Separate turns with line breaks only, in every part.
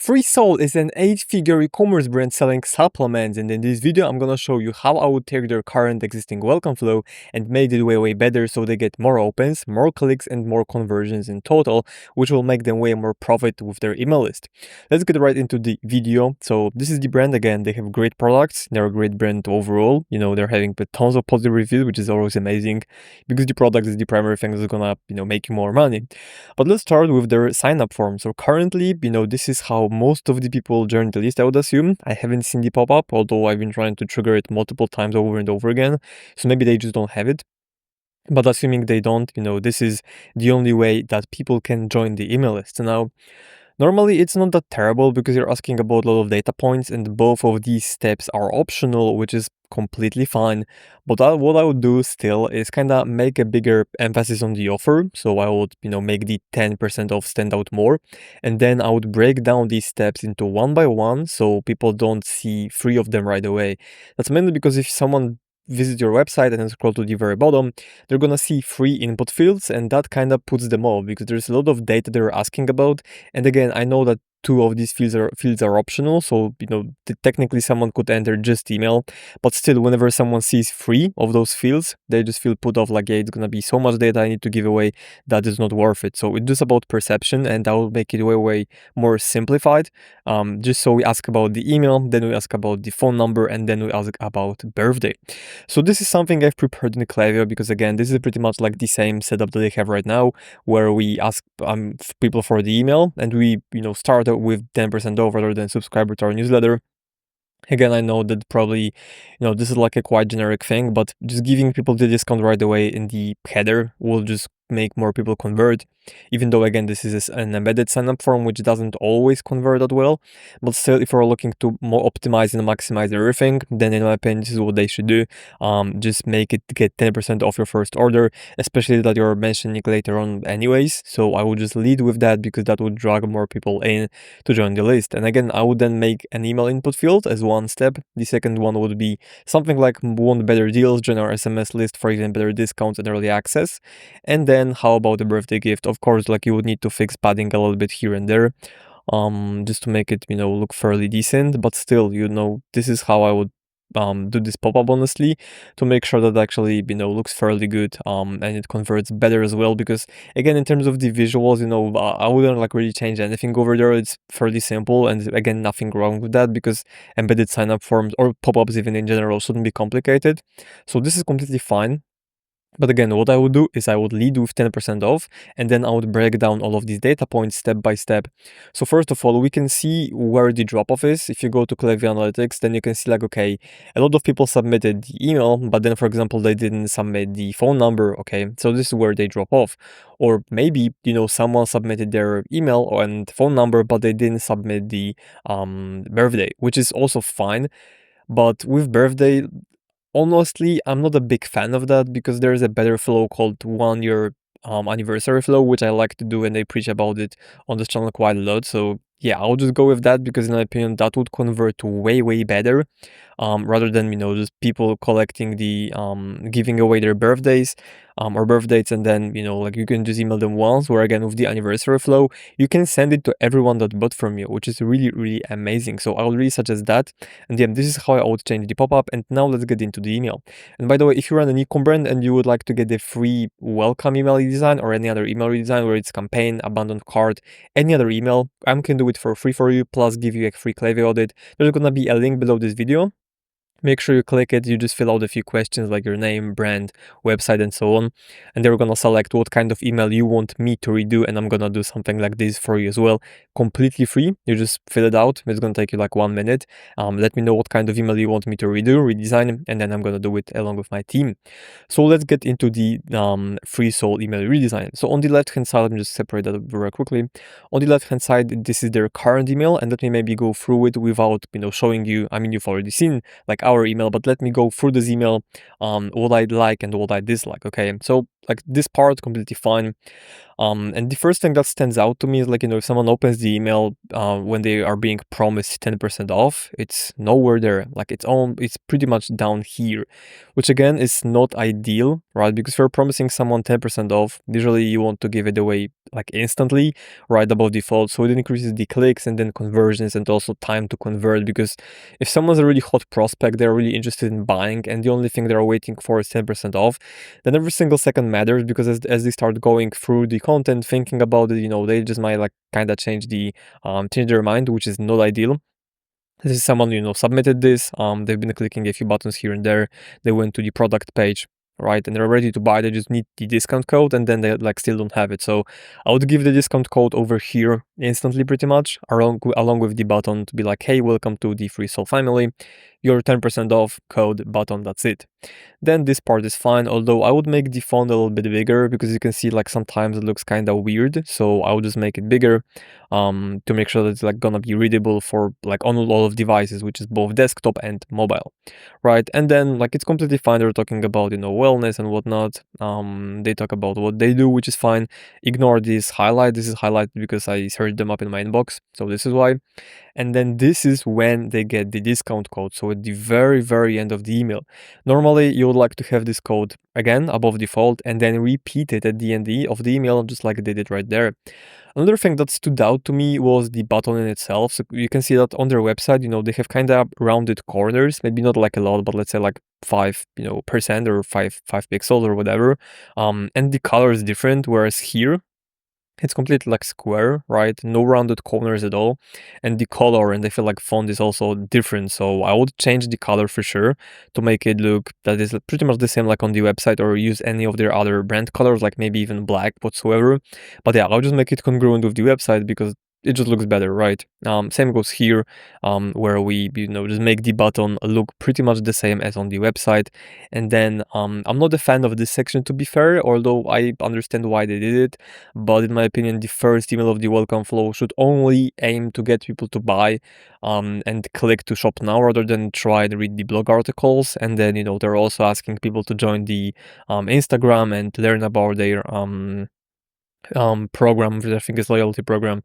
FreeSoul is an 8-figure e-commerce brand selling supplements, and in this video I'm gonna show you how I would take their current existing welcome flow and make it way better so they get more opens, more clicks, and more conversions in total, which will make them way more profit with their email list. Let's get right into the video. So this is the brand. Again, they have great products, they're a great brand overall. They're having tons of positive reviews, which is always amazing because the product is the primary thing that's gonna make you more money. But let's start with their sign up form. So currently, this is how most of the people join the list, I would assume. I haven't seen the pop-up, although I've been trying to trigger it multiple times over and over again. So maybe they just don't have it. But assuming they don't, this is the only way that people can join the email list. Now, normally, it's not that terrible because you're asking about a lot of data points, and both of these steps are optional, which is completely fine. But what I would do still is kind of make a bigger emphasis on the offer. So I would, make the 10% off stand out more. And then I would break down these steps into one by one so people don't see 3 of them right away. That's mainly because if someone visit your website and then scroll to the very bottom, they're gonna see 3 input fields, and that kind of puts them off because there's a lot of data they're asking about. And again, I know that 2 of these fields are optional, so technically someone could enter just email, but still, whenever someone sees 3 of those fields, they just feel put off, like, yeah, it's gonna be so much data I need to give away that is not worth it. So it's just about perception, and I will make it way more simplified. Just so we ask about the email, then we ask about the phone number, and then we ask about birthday. So this is something I've prepared in Klaviyo because, again, this is pretty much like the same setup that they have right now, where we ask people for the email, and we start with 10% off rather than subscriber to our newsletter. Again, I know that probably, this is like a quite generic thing, but just giving people the discount right away in the header will just make more people convert, even though, again, this is an embedded sign-up form, which doesn't always convert that well. But still, if we're looking to more optimize and maximize everything, then in my opinion, this is what they should do. Just make it get 10% off your first order, especially that you're mentioning later on anyways. So I would just lead with that because that would drag more people in to join the list. And again, I would then make an email input field as one step. The second one would be something like want better deals, join our SMS list for even better discounts and early access. And then how about the birthday gift? Of course, like, you would need to fix padding a little bit here and there, just to make it, look fairly decent. But still, this is how I would do this pop-up, honestly, to make sure that actually looks fairly good, and it converts better as well. Because again, in terms of the visuals, I wouldn't like really change anything over there. It's fairly simple, and again, nothing wrong with that because embedded sign-up forms or pop-ups even in general shouldn't be complicated. So this is completely fine. But again, what I would do is I would lead with 10% off, and then I would break down all of these data points step by step. So first of all, we can see where the drop-off is. If you go to Klaviyo Analytics, then you can see, like, okay, a lot of people submitted the email, but then, for example, they didn't submit the phone number, okay? So this is where they drop off. Or maybe, someone submitted their email and phone number, but they didn't submit the birthday, which is also fine. But with birthday, honestly, I'm not a big fan of that because there's a better flow called 1-year anniversary flow, which I like to do, and I preach about it on this channel quite a lot. So yeah, I'll just go with that because in my opinion, that would convert way better, rather than, just people collecting the, giving away their birthdays, or birth dates, and then, like, you can just email them once, where again, with the anniversary flow, you can send it to everyone that bought from you, which is really amazing. So I would really suggest that. And yeah, this is how I would change the pop-up. And now let's get into the email. And by the way, if you run an e-com brand and you would like to get the free welcome email redesign or any other email redesign, where it's campaign, abandoned cart, any other email, I can do it for free for you, plus give you a free Klaviyo audit. There's gonna be a link below this video. Make sure you click it. You just fill out a few questions like your name, brand, website, and so on. And they're gonna select what kind of email you want me to redo, and I'm gonna do something like this for you as well. Completely free. You just fill it out. It's gonna take you like 1 minute. Let me know what kind of email you want me to redo, redesign, and then I'm gonna do it along with my team. So let's get into the FreeSoul email redesign. So on the left-hand side, let me just separate that very quickly. On the left-hand side, this is their current email, and let me maybe go through it without, showing you. I mean, you've already seen like our email, but let me go through this email, what I like and what I dislike. Okay, so like this part completely fine. And the first thing that stands out to me is like, if someone opens the email when they are being promised 10% off, it's nowhere there. Like it's pretty much down here, which again is not ideal, right? Because if you're promising someone 10% off, usually you want to give it away like instantly, right above default. So it increases the clicks and then conversions and also time to convert. Because if someone's a really hot prospect, they're really interested in buying, and the only thing they're waiting for is 10% off, then every single second matters, because as they start going through the content, thinking about it, they just might like kind of change their mind, which is not ideal. This is someone, submitted this, they've been clicking a few buttons here and there, they went to the product page, right, and they're ready to buy. They just need the discount code, and then they like still don't have it. So I would give the discount code over here instantly, pretty much, along with the button to be like, hey, welcome to the Free Soul family, your 10% off code button, that's it. Then this part is fine, although I would make the font a little bit bigger, because you can see like sometimes it looks kind of weird. So I would just make it bigger to make sure that it's like gonna be readable for like on all of devices, which is both desktop and mobile, right? And then like it's completely fine. They're talking about, wellness and whatnot. They talk about what they do, which is fine. Ignore this highlight. This is highlighted because I searched them up in my inbox, so this is why. And then this is when they get the discount code. So at the very, very end of the email. Normally, you would like to have this code again above default and then repeat it at the end of the email, just like I did it right there. Another thing that stood out to me was the button in itself. So you can see that on their website, they have kind of rounded corners, maybe not like a lot, but let's say like 5, percent or 5 pixels or whatever. And the color is different, whereas here it's completely like square, right? No rounded corners at all. And the color and I feel like font is also different. So I would change the color for sure to make it look that is pretty much the same like on the website, or use any of their other brand colors, like maybe even black whatsoever. But yeah, I'll just make it congruent with the website because it just looks better, right? Same goes here, where we, just make the button look pretty much the same as on the website. And then I'm not a fan of this section, to be fair, although I understand why they did it. But in my opinion, the first email of the welcome flow should only aim to get people to buy and click to shop now, rather than try and read the blog articles. And then, they're also asking people to join the Instagram and learn about their program, which I think is loyalty program,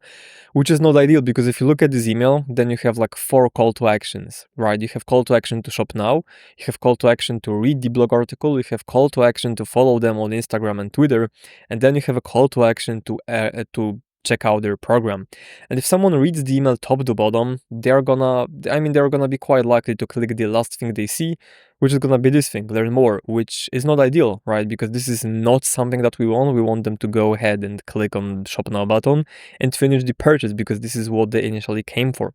which is not ideal. Because if you look at this email, then you have like 4 call to actions, right? You have call to action to shop now, you have call to action to read the blog article, you have call to action to follow them on Instagram and Twitter, and then you have a call to action to check out their program. And if someone reads the email top to bottom, they're gonna be quite likely to click the last thing they see, which is gonna be this thing, learn more, which is not ideal, right? Because this is not something that we want. We want them to go ahead and click on the shop now button and finish the purchase, because this is what they initially came for.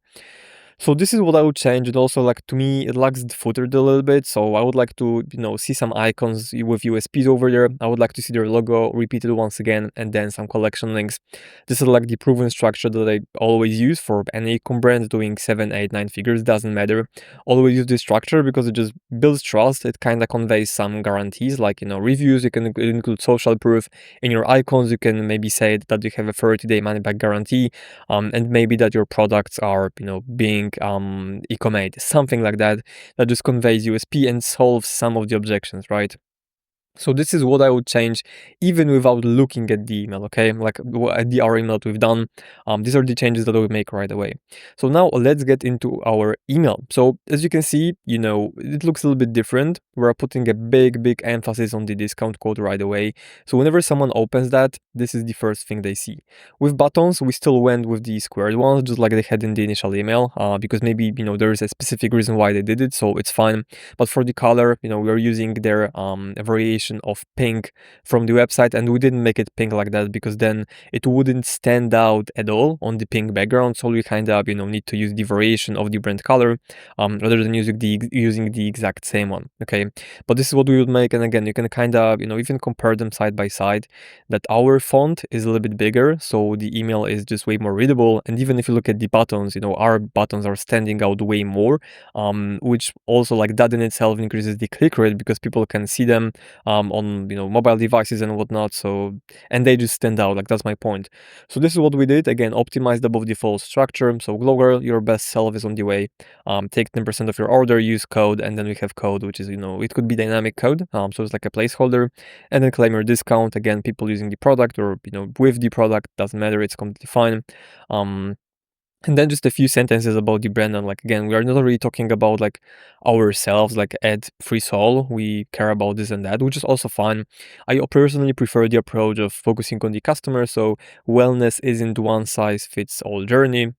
So this is what I would change. And also, like, to me, it lacks the footer a little bit. So I would like to, see some icons with USPs over there. I would like to see their logo repeated once again, and then some collection links. This is like the proven structure that I always use for any ecom brand doing 7, 8, 9 figures, doesn't matter. Always use this structure because it just builds trust. It kind of conveys some guarantees, like, reviews. You can include social proof. In your icons, you can maybe say that you have a 30-day money back guarantee, and maybe that your products are, being eco-made, something like that, that just conveys USP and solves some of the objections, right? So this is what I would change, even without looking at the email, okay? Like at the our email that we've done. These are the changes that we make right away. So now let's get into our email. So as you can see, it looks a little bit different. We're putting a big emphasis on the discount code right away. So whenever someone opens that, this is the first thing they see. With buttons, we still went with the squared ones, just like they had in the initial email, because maybe, there is a specific reason why they did it, so it's fine. But for the color, we're using their variation of pink from the website, and we didn't make it pink like that because then it wouldn't stand out at all on the pink background. So we kind of need to use the variation of the brand color rather than using the exact same one. Okay, but this is what we would make. And again, you can kind of even compare them side by side, that our font is a little bit bigger, so the email is just way more readable. And even if you look at the buttons, our buttons are standing out way more, which also, like, that in itself increases the click rate because people can see them on mobile devices and whatnot. So, and they just stand out. Like, that's my point. So this is what we did. Again, optimized above default structure. So Glogger, your best self is on the way. Take 10% of your order, use code, and then we have code, which is, it could be dynamic code. So it's like a placeholder, and then claim your discount. Again, people using the product or, with the product, doesn't matter. It's completely fine. And then just a few sentences about the brand. And like, again, we are not really talking about like ourselves, like add free soul. We care about this and that, which is also fine. I personally prefer the approach of focusing on the customer. So wellness isn't one size fits all journey.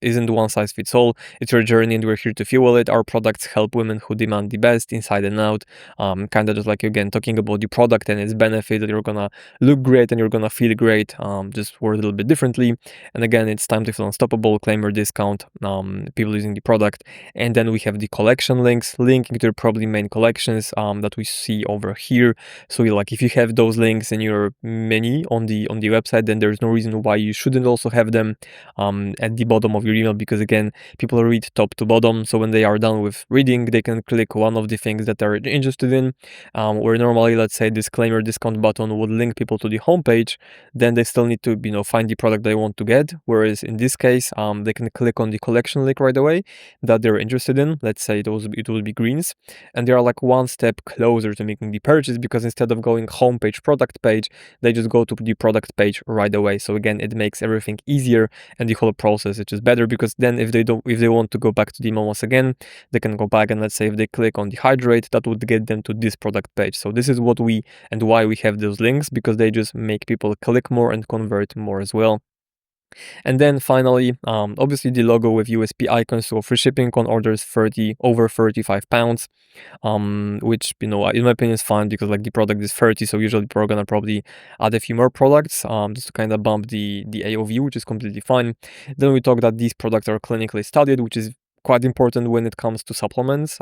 Isn't one size fits all. It's your journey and we're here to fuel it. Our products help women who demand the best inside and out. Kind of just like, again, talking about the product and its benefit, that you're gonna look great and you're gonna feel great. Just word a little bit differently. And again, it's time to feel unstoppable, claim your discount, people using the product. And then we have the collection links, linking to probably main collections that we see over here. So like, if you have those links in your menu on the website, then there's no reason why you shouldn't also have them at the bottom of your email, because again, people read top to bottom. So when they are done with reading, they can click one of the things that they're interested in. Where normally, let's say, this claim your discount button would link people to the homepage, then they still need to find the product they want to get. Whereas in this case, they can click on the collection link right away that they're interested in. Let's say it will be greens, and they are like one step closer to making the purchase, because instead of going homepage product page, they just go to the product page right away. So again, it makes everything easier, and the whole process is just better, because then if they want to go back to the email once again, they can go back, and let's say if they click on the hydrate, that would get them to this product page. So this is what we and why we have those links, because they just make people click more and convert more as well. And then finally, obviously the logo with USP icons, so free shipping on orders over 35 pounds, which, in my opinion, is fine, because like the product is 30, so usually we're gonna probably add a few more products just to kind of bump the AOV, which is completely fine. Then we talk that these products are clinically studied, which is quite important when it comes to supplements,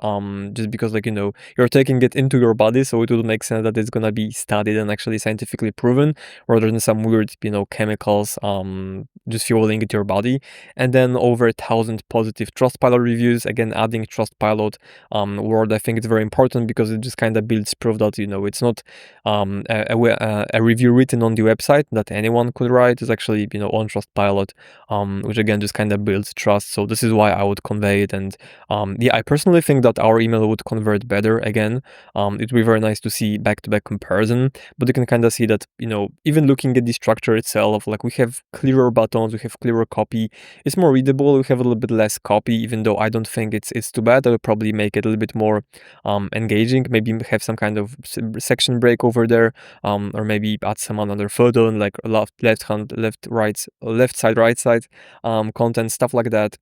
just because like, you're taking it into your body, so it would make sense that it's gonna be studied and actually scientifically proven, rather than some weird chemicals just fueling it your body. And then over 1,000 positive Trustpilot reviews. Again, adding Trustpilot word, I think it's very important, because it just kind of builds proof that it's not a review written on the website that anyone could write. It's actually on Trustpilot, which again just kind of builds trust. So this is why I would convey it. And I personally think that our email would convert better. Again, it would be very nice to see back-to-back comparison, but you can kind of see that even looking at the structure itself, like we have clearer buttons, we have clearer copy, it's more readable, we have a little bit less copy, even though I don't think it's too bad. I would probably make it a little bit more engaging, maybe have some kind of section break over there, or maybe add some another photo and like left side, right side content, stuff like that.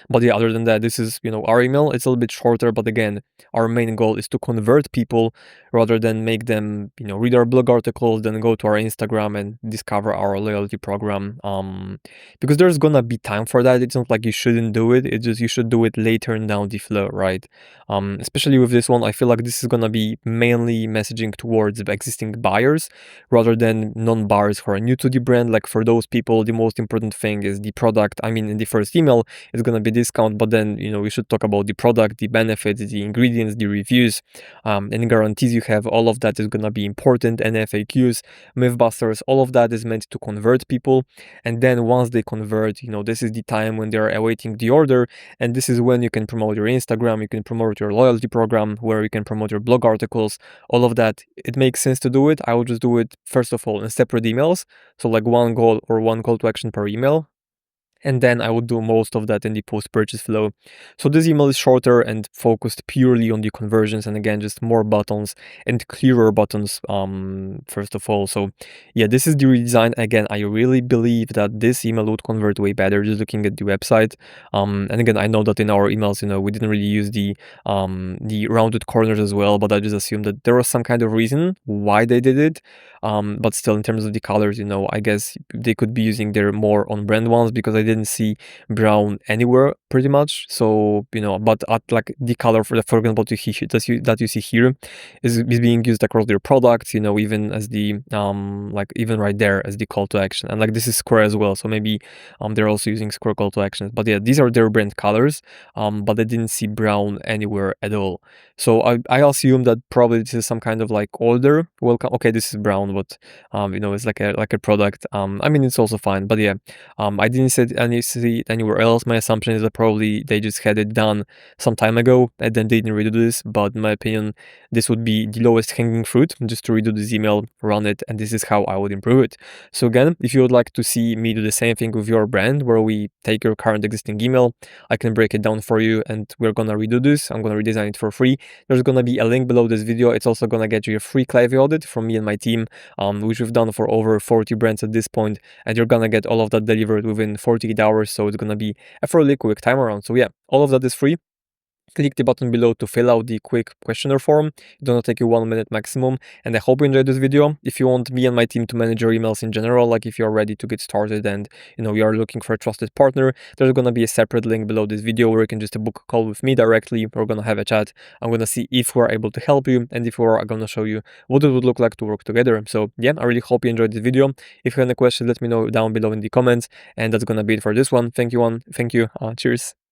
But yeah, other than that, this is, our email. It's a little bit shorter, but again, our main goal is to convert people rather than make them, read our blog articles, then go to our Instagram and discover our loyalty program. Because there's gonna be time for that. It's not like you shouldn't do it. It's just you should do it later down the flow, right? Especially with this one, I feel like this is gonna be mainly messaging towards existing buyers rather than non-buyers who are new to the brand. Like for those people, the most important thing is the product. I mean, in the first email, it's gonna be discount, but then we should talk about the product, the benefits, the ingredients, the reviews, and guarantees you have. All of that is gonna be important, and FAQs, mythbusters, all of that is meant to convert people. And then once they convert, this is the time when they're awaiting the order, and this is when you can promote your Instagram, you can promote your loyalty program, where you can promote your blog articles, all of that. It makes sense to do it. I would just do it first of all in separate emails, so like one goal or one call to action per email, and then I would do most of that in the post-purchase flow. So this email is shorter and focused purely on the conversions, and again, just more buttons and clearer buttons, first of all. So yeah, this is the redesign. Again, I really believe that this email would convert way better just looking at the website. And again, I know that in our emails, we didn't really use the rounded corners as well, but I just assumed that there was some kind of reason why they did it. But still, in terms of the colors, I guess they could be using their more on brand ones, because I didn't see brown anywhere pretty much. So, you know, but at like the color for example, that you see here is being used across their products, you know, even as the like even right there as the call to action. And like this is square as well, so maybe they're also using square call to actions. But yeah, these are their brand colors, but I didn't see brown anywhere at all. So I assume that probably this is some kind of like older welcome. Okay, this is brown, but you know, it's like a product. I mean, it's also fine, but yeah, I didn't see it anywhere else. My assumption is that probably they just had it done some time ago and then they didn't redo this. But in my opinion, this would be the lowest hanging fruit, just to redo this email, run it, and this is how I would improve it. So again, if you would like to see me do the same thing with your brand, where we take your current existing email, I can break it down for you, and we're gonna redo this. I'm gonna redesign it for free. There's gonna be a link below this video. It's also gonna get you a free Klaviyo audit from me and my team, which we've done for over 40 brands at this point, and you're gonna get all of that delivered within 48 hours. So it's gonna be a fairly quick time around. So yeah, all of that is free. Click the button below to fill out the quick questionnaire form. It's gonna take you 1 minute maximum, and I hope you enjoyed this video. If you want me and my team to manage your emails in general, like if you're ready to get started and you know you are looking for a trusted partner, there's gonna be a separate link below this video where you can just book a call with me directly. We're gonna have a chat. I'm gonna see if we're able to help you, and if we're gonna show you what it would look like to work together. So yeah, I really hope you enjoyed this video. If you have any questions, let me know down below in the comments, and that's gonna be it for this one. Thank you. Cheers.